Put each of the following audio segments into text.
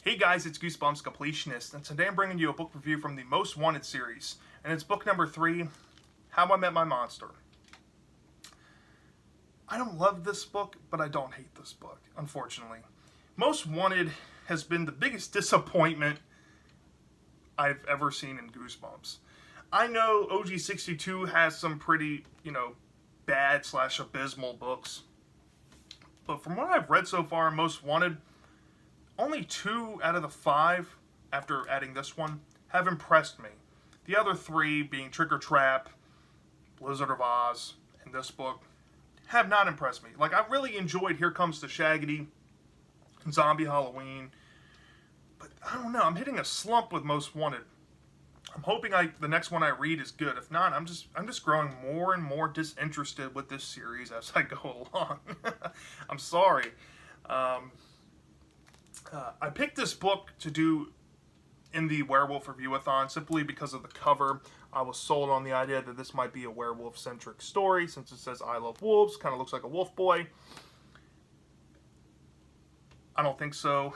Hey guys, it's Goosebumps Completionist, and today I'm bringing you a book review from the Most Wanted series, and it's book number 3, How I Met My Monster. I don't love this book, but I don't hate this book, unfortunately. Most Wanted has been the biggest disappointment I've ever seen in Goosebumps. I know OG62 has some pretty, bad/abysmal books, but from what I've read so far, Most Wanted, only 2 out of the 5, after adding this one, have impressed me. The other 3, being Trick or Trap, Blizzard of Oz, and this book, have not impressed me. Like, I really enjoyed Here Comes the Shaggy, and Zombie Halloween, but I don't know, I'm hitting a slump with Most Wanted. I'm hoping the next one I read is good. If not, I'm just growing more and more disinterested with this series as I go along. I'm sorry. I picked this book to do in the Werewolf Reviewathon simply because of the cover. I was sold on the idea that this might be a werewolf-centric story since it says I love wolves, kind of looks like a wolf boy. I don't think so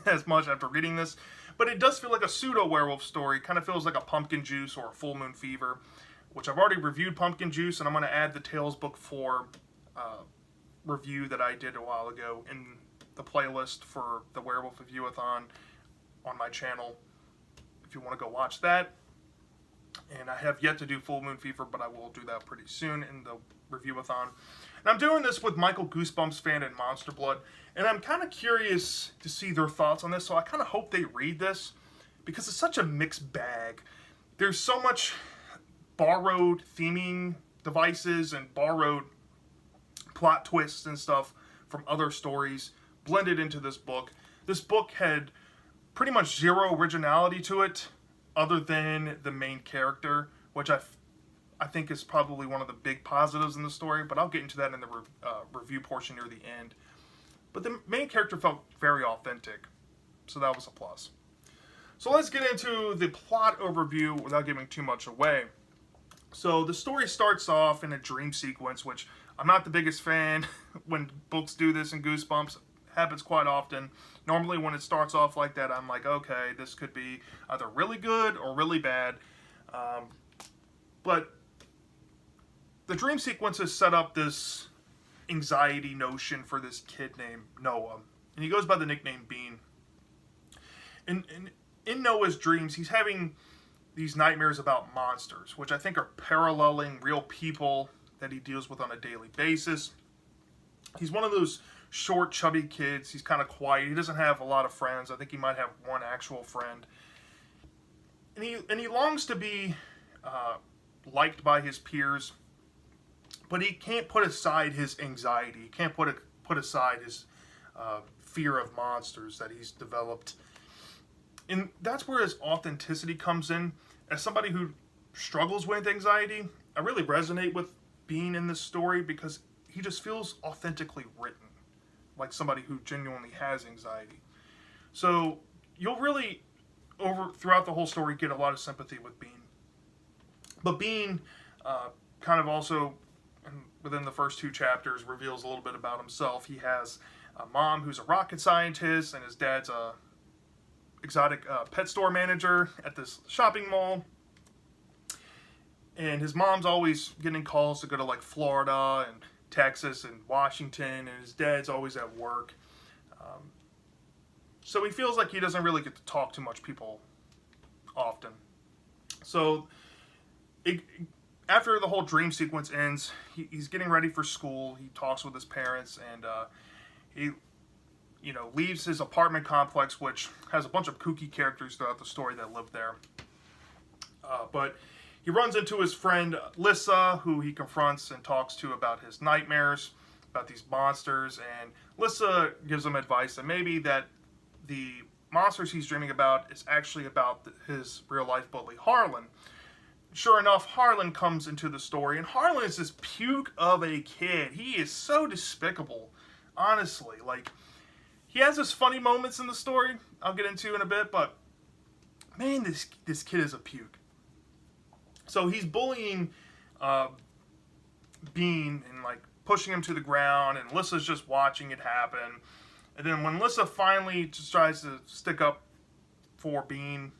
as much after reading this, but it does feel like a pseudo-werewolf story. Kind of feels like a Pumpkin Juice or a Full Moon Fever, which I've already reviewed Pumpkin Juice, and I'm going to add the Tales Book 4 review that I did a while ago in the playlist for the Werewolf Reviewathon on my channel if you want to go watch that. And I have yet to do Full Moon Fever, but I will do that pretty soon in the Reviewathon. And I'm doing this with Michael Goosebumps fan and Monster Blood, and I'm kind of curious to see their thoughts on this, so I kind of hope they read this, because it's such a mixed bag. There's so much borrowed theming devices and borrowed plot twists and stuff from other stories blended into this book. This book had pretty much zero originality to it other than the main character, which I think is probably one of the big positives in the story, but I'll get into that in the review portion near the end. But the main character felt very authentic, so that was a plus. So let's get into the plot overview without giving too much away. So the story starts off in a dream sequence, which I'm not the biggest fan when books do this in Goosebumps. Happens quite often. Normally when it starts off like that, I'm like, okay, this could be either really good or really bad. But the dream sequences set up this anxiety notion for this kid named Noah. And he goes by the nickname Bean. And in Noah's dreams, he's having these nightmares about monsters, which I think are paralleling real people that he deals with on a daily basis. He's one of those short, chubby kids. He's kind of quiet. He doesn't have a lot of friends. I think he might have one actual friend. And he longs to be liked by his peers, but he can't put aside his anxiety. He can't put aside his fear of monsters that he's developed. And that's where his authenticity comes in. As somebody who struggles with anxiety, I really resonate with Bean in this story because he just feels authentically written, like somebody who genuinely has anxiety. So you'll really, throughout the whole story, get a lot of sympathy with Bean. But Bean kind of also, within the first 2 chapters, reveals a little bit about himself. He has a mom who's a rocket scientist, and his dad's a exotic pet store manager at this shopping mall. And his mom's always getting calls to go to like Florida and Texas and Washington, and his dad's always at work. So he feels like he doesn't really get to talk to much people often. So after the whole dream sequence ends, he's getting ready for school. He talks with his parents, and he leaves his apartment complex, which has a bunch of kooky characters throughout the story that live there. But he runs into his friend Lissa, who he confronts and talks to about his nightmares, about these monsters. And Lissa gives him advice that maybe that the monsters he's dreaming about is actually about his real-life bully, Harlan. Sure enough, Harlan comes into the story, and Harlan is this puke of a kid. He is so despicable, honestly. Like, he has his funny moments in the story I'll get into in a bit, but man, this kid is a puke. So he's bullying Bean and like pushing him to the ground, and Lissa's just watching it happen. And then when Lissa finally just tries to stick up for Bean,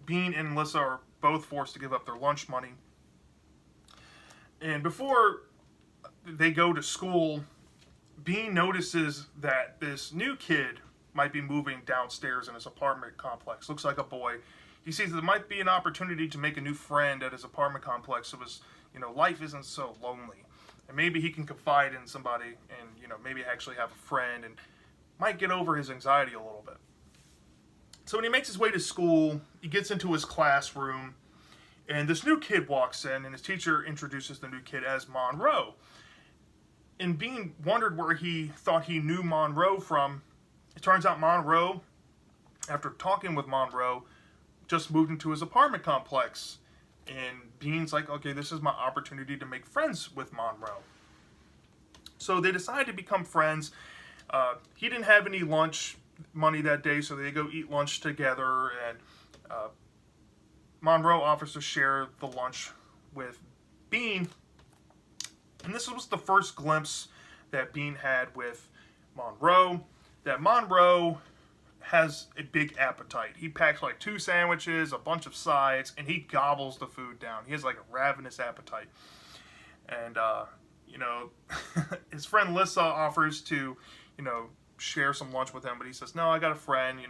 Bean and Lissa are both forced to give up their lunch money. And before they go to school, Bean notices that this new kid might be moving downstairs in his apartment complex. Looks like a boy. He sees there might be an opportunity to make a new friend at his apartment complex, so his, life isn't so lonely. And maybe he can confide in somebody and, maybe actually have a friend and might get over his anxiety a little bit. So when he makes his way to school, he gets into his classroom, and this new kid walks in, and his teacher introduces the new kid as Monroe. And Bean wondered where he thought he knew Monroe from. It turns out Monroe, after talking with Monroe, just moved into his apartment complex. And Bean's like, okay, this is my opportunity to make friends with Monroe. So they decide to become friends. He didn't have any lunch money that day, so they go eat lunch together. And Monroe offers to share the lunch with Bean. And this was the first glimpse that Bean had with Monroe. That Monroe has a big appetite. He packs like 2 sandwiches, a bunch of sides, and he gobbles the food down. He has like a ravenous appetite. And, his friend Lissa offers to, share some lunch with him, but he says, no, I got a friend,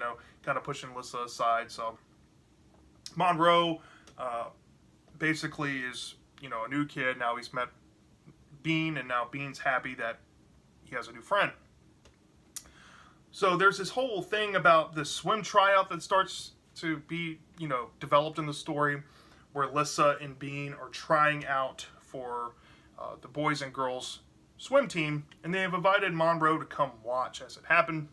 kind of pushing Lissa aside. So Monroe basically is, a new kid. Now he's met Bean, and now Bean's happy that he has a new friend. So there's this whole thing about the swim tryout that starts to be, developed in the story, where Lissa and Bean are trying out for the boys and girls swim team, and they have invited Monroe to come watch as it happened.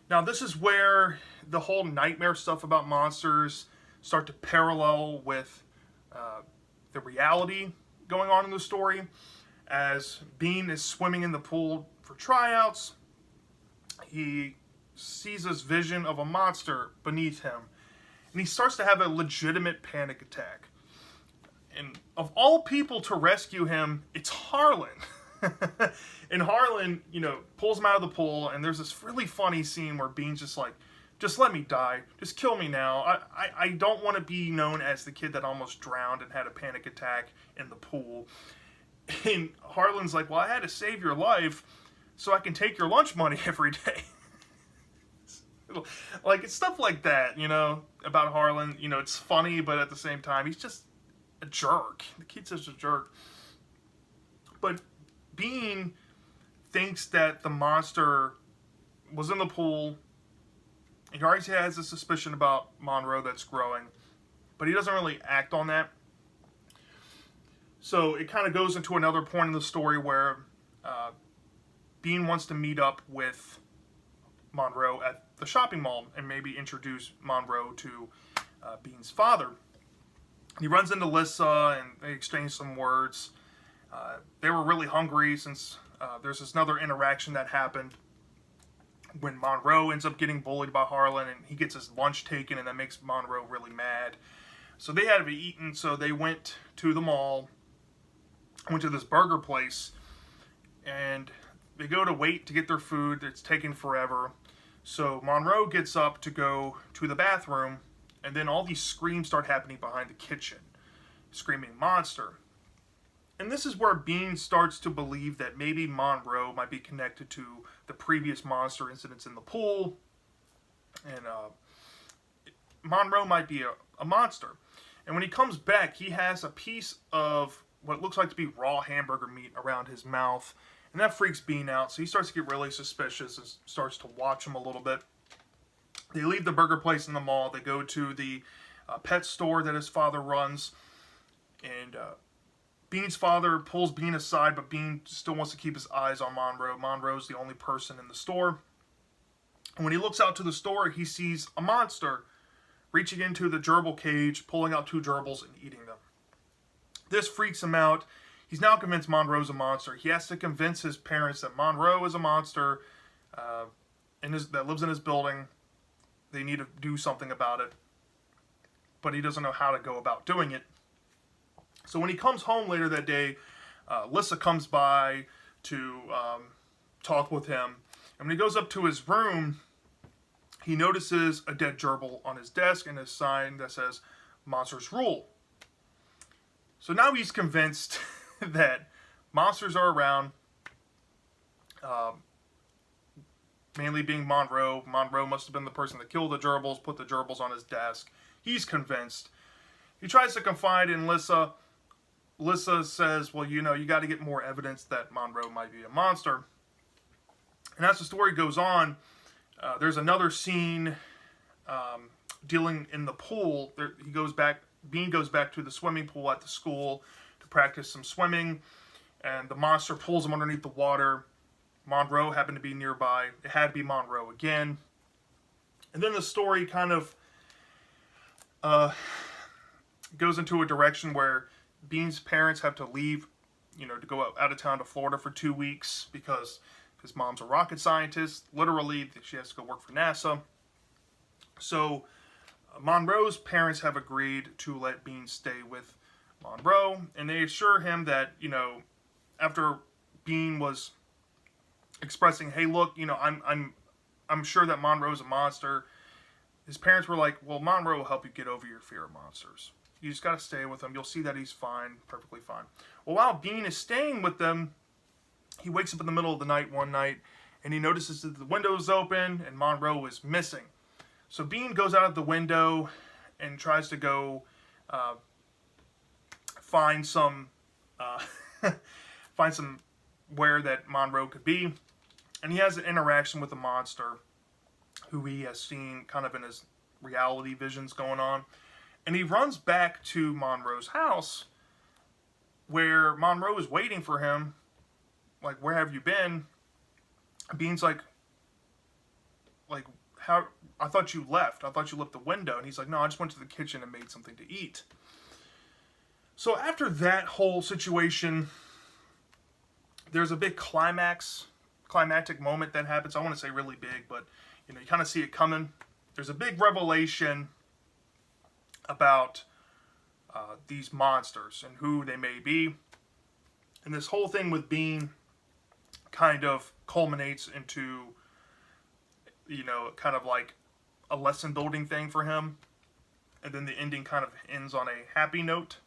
Now this is where the whole nightmare stuff about monsters start to parallel with the reality going on in the story. As Bean is swimming in the pool for tryouts, he sees this vision of a monster beneath him, and he starts to have a legitimate panic attack. And of all people to rescue him, it's Harlan. And Harlan, pulls him out of the pool, and there's this really funny scene where Bean's just like, just let me die. Just kill me now. I don't want to be known as the kid that almost drowned and had a panic attack in the pool. And Harlan's like, well, I had to save your life so I can take your lunch money every day. Like, it's stuff like that, about Harlan. It's funny, but at the same time, he's just a jerk. The kid's just a jerk. But Bean thinks that the monster was in the pool. He already has a suspicion about Monroe that's growing, but he doesn't really act on that. So it kind of goes into another point in the story where Bean wants to meet up with Monroe at the shopping mall and maybe introduce Monroe to Bean's father. He runs into Lissa and they exchange some words. They were really hungry since there's this another interaction that happened when Monroe ends up getting bullied by Harlan and he gets his lunch taken, and that makes Monroe really mad. So they had to be eaten, so they went to the mall, went to this burger place, and they go to wait to get their food. It's taking forever. So Monroe gets up to go to the bathroom, and then all these screams start happening behind the kitchen. Screaming monster. And this is where Bean starts to believe that maybe Monroe might be connected to the previous monster incidents in the pool. And Monroe might be a monster. And when he comes back, he has a piece of what looks like to be raw hamburger meat around his mouth. And that freaks Bean out, so he starts to get really suspicious and starts to watch him a little bit. They leave the burger place in the mall. They go to the pet store that his father runs. And Bean's father pulls Bean aside, but Bean still wants to keep his eyes on Monroe. Monroe's the only person in the store. And when he looks out to the store, he sees a monster reaching into the gerbil cage, pulling out 2 gerbils and eating them. This freaks him out. He's now convinced Monroe's a monster. He has to convince his parents that Monroe is a monster that lives in his building. They need to do something about it. But he doesn't know how to go about doing it. So when he comes home later that day, Lissa comes by to talk with him. And when he goes up to his room, he notices a dead gerbil on his desk and a sign that says, "Monsters rule." So now he's convinced that monsters are around, mainly being Monroe. Monroe must have been the person that killed the gerbils, put the gerbils on his desk. He's convinced. He tries to confide in Lissa. Lissa says, well, you got to get more evidence that Monroe might be a monster. And as the story goes on, there's another scene dealing in the pool. Bean goes back to the swimming pool at the school to practice some swimming, and the monster pulls him underneath the water. Monroe happened to be nearby. It had to be Monroe again. And then the story kind of goes into a direction where Bean's parents have to leave, to go out of town to Florida for 2 weeks because his mom's a rocket scientist. Literally, she has to go work for NASA. So Monroe's parents have agreed to let Bean stay with Monroe, and they assure him that, after Bean was expressing, hey, look, I'm sure that Monroe's a monster, his parents were like, well, Monroe will help you get over your fear of monsters. You just got to stay with him. You'll see that he's fine, perfectly fine. Well, while Bean is staying with them, he wakes up in the middle of the night one night, and he notices that the window is open, and Monroe is missing. So Bean goes out of the window and tries to go find some where that Monroe could be. And he has an interaction with a monster who he has seen kind of in his reality visions going on. And he runs back to Monroe's house where Monroe is waiting for him. Like, where have you been? Bean's like, how? I thought you left. I thought you left the window. And he's like, no, I just went to the kitchen and made something to eat. So after that whole situation, there's a big climactic moment that happens. I want to say really big, but you kind of see it coming. There's a big revelation about these monsters and who they may be. And this whole thing with Bean kind of culminates into, kind of like a lesson building thing for him. And then the ending kind of ends on a happy note,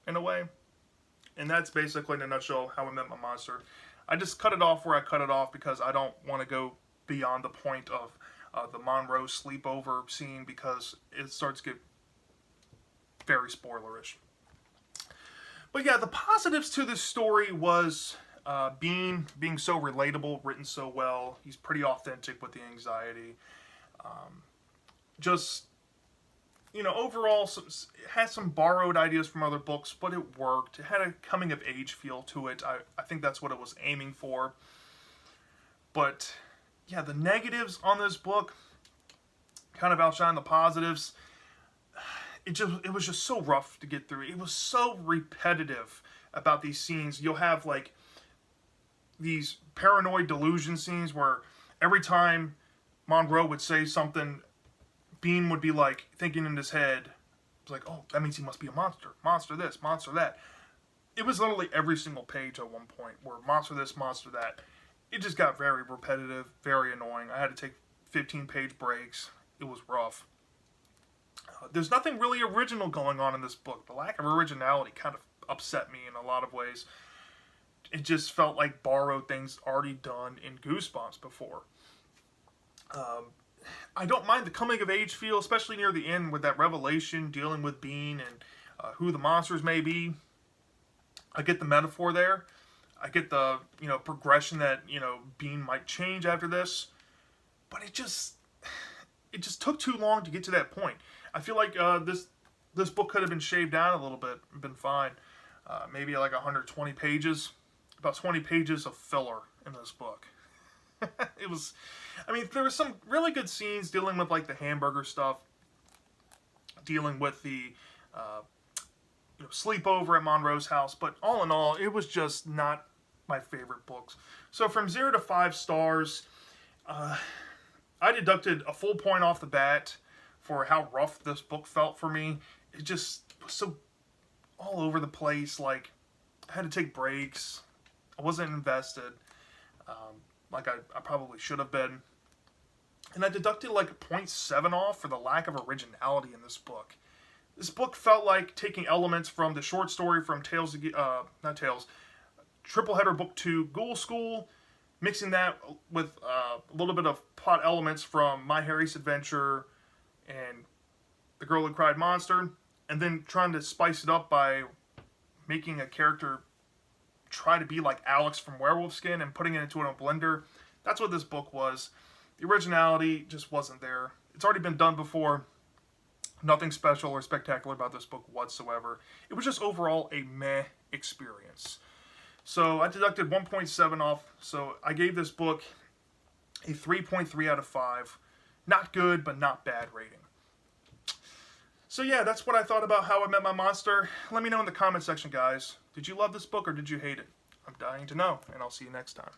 in a way. And that's basically, in a nutshell, how I met my monster. I just cut it off where I cut it off because I don't want to go beyond the point of the Monroe sleepover scene because it starts to get very spoilerish. But yeah, the positives to this story was Bean being so relatable, written so well. He's pretty authentic with the anxiety. Overall, it has some borrowed ideas from other books, but it worked. It had a coming-of-age feel to it. I think that's what it was aiming for. But, yeah, the negatives on this book kind of outshine the positives. It was just so rough to get through. It was so repetitive about these scenes. You'll have, these paranoid delusion scenes where every time Monroe would say something, Bean would be thinking in his head, it's like, oh, that means he must be a monster. Monster this, monster that. It was literally every single page at one point where monster this, monster that. It just got very repetitive, very annoying. I had to take 15-page breaks. It was rough. There's nothing really original going on in this book. The lack of originality kind of upset me in a lot of ways. It just felt like borrowed things already done in Goosebumps before. I don't mind the coming-of-age feel, especially near the end with that revelation dealing with Bean and who the monsters may be. I get the metaphor there. I get the, progression that, Bean might change after this. But it just took too long to get to that point. I feel like this book could have been shaved down a little bit and been fine. Maybe 120 pages. About 20 pages of filler in this book. There were some really good scenes dealing with the hamburger stuff, dealing with the sleepover at Monroe's house, but all in all, it was just not my favorite books. So from 0 to 5 stars, I deducted a full point off the bat for how rough this book felt for me. It just was so all over the place. I had to take breaks. I wasn't invested. like I probably should have been. And I deducted like a 0.7 off for the lack of originality in this book. This book felt like taking elements from the short story from Triple Header Book 2, Ghoul School, mixing that with a little bit of plot elements from My Harry's Adventure and The Girl Who Cried Monster, and then trying to spice it up by making a character try to be like Alex from Werewolf Skin and putting it into a blender. That's what this book was. The originality just wasn't there. It's already been done before. Nothing special or spectacular about this book whatsoever. It was just overall a meh experience. So I deducted 1.7 off. So I gave this book a 3.3 out of 5. Not good, but not bad rating. So yeah, that's what I thought about How I Met My Monster. Let me know in the comment section, guys. Did you love this book or did you hate it? I'm dying to know, and I'll see you next time.